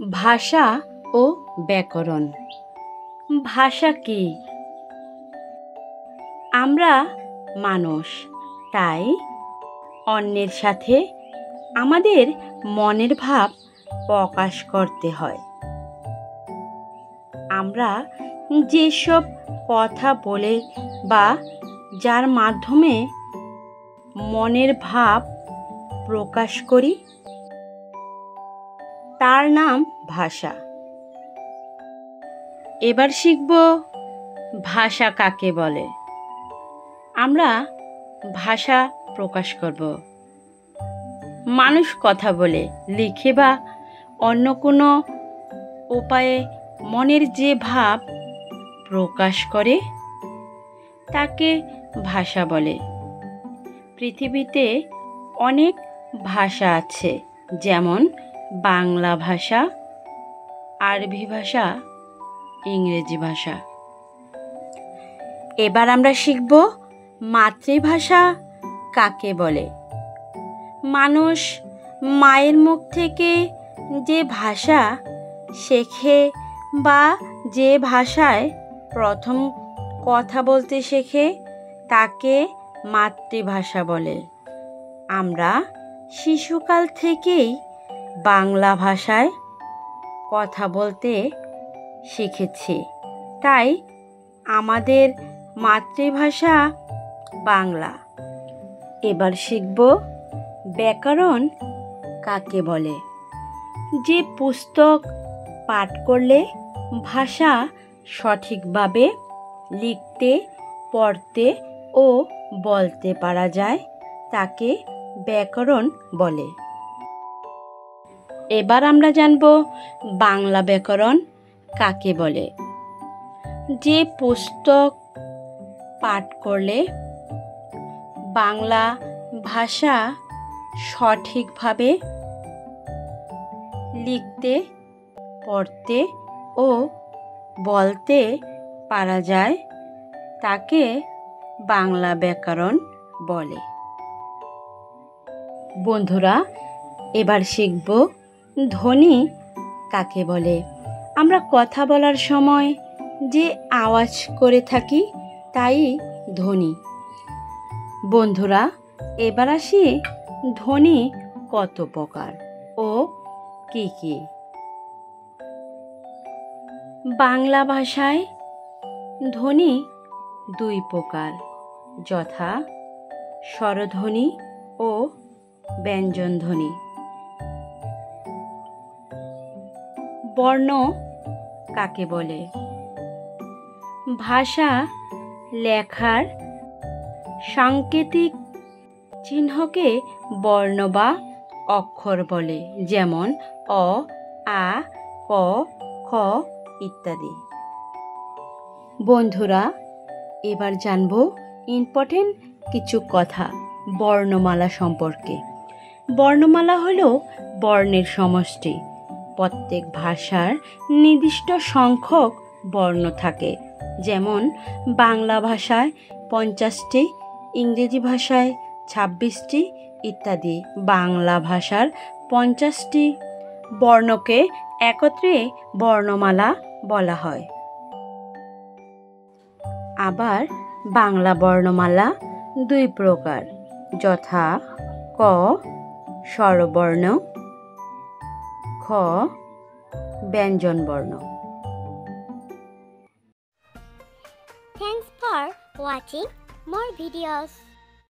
ভাষা ও ব্যাকরণ। ভাষা কি? আমরা মানুষ, তাই অন্যের সাথে আমাদের মনের ভাব প্রকাশ করতে হয়। আমরা যেসব কথা বলে বা যার মাধ্যমে মনের ভাব প্রকাশ করি তার নাম ভাষা। এবার শিখব ভাষা কাকে বলে। আমরা ভাষা প্রকাশ করব। মানুষ কথা বলে, লিখে বা অন্য কোনো উপায়ে মনের যে ভাব প্রকাশ করে তাকে ভাষা বলে। পৃথিবীতে অনেক ভাষা আছে, যেমন বাংলা ভাষা, আরবি ভাষা, ইংরেজি ভাষা। এবার আমরা শিখব মাতৃভাষা কাকে বলে। মানুষ মায়ের মুখ থেকে যে ভাষা শেখে বা যে ভাষায় প্রথম কথা বলতে শেখে তাকে মাতৃভাষা বলে। আমরা শিশুকাল থেকেই বাংলা ভাষায় কথা বলতে শিখেছি, তাই আমাদের মাতৃভাষা বাংলা। এবার শিখব ব্যাকরণ কাকে বলে। যে পুস্তক পাঠ করলে ভাষা সঠিকভাবে লিখতে, পড়তে ও বলতে পারা যায় তাকে ব্যাকরণ বলে। এবার আমরা জানব বাংলা ব্যাকরণ কাকে বলে। যে পুস্তক পাঠ করলে বাংলা ভাষা সঠিকভাবে লিখতে, পড়তে ও বলতে পারা যায় তাকে বাংলা ব্যাকরণ বলে। বন্ধুরা, এবার শিখব ধ্বনি কাকে বলে। আমরা কথা বলার সময় যে আওয়াজ করে থাকি তাই ধ্বনি। বন্ধুরা, এবার আসি ধ্বনি কত প্রকার ও কি কি। বাংলা ভাষায় ধ্বনি দুই প্রকার, যথা স্বরধ্বনি ও ব্যঞ্জনধ্বনি। বর্ণ কাকে বলে। ভাষা লেখার সাংকেতিক চিহ্নকে বর্ণ বা অক্ষর বলে, যেমন অ, আ, ক, খ ইত্যাদি। বন্ধুরা, এবার জানব ইম্পর্টেন্ট কিছু কথা বর্ণমালা সম্পর্কে। বর্ণমালা হলো বর্ণের সমষ্টি। প্রত্যেক ভাষার নির্দিষ্ট সংখ্যক বর্ণ থাকে, যেমন বাংলা ভাষায় 50টি, ইংরেজি ভাষায় 26টি ইত্যাদি। বাংলা ভাষার 50টি বর্ণকে একত্রে বর্ণমালা বলা হয়। আবার বাংলা বর্ণমালা দুই প্রকার, যথা ক স্বরবর্ণ, খ ব্যঞ্জনবর্ণ। Thanks for watching more videos.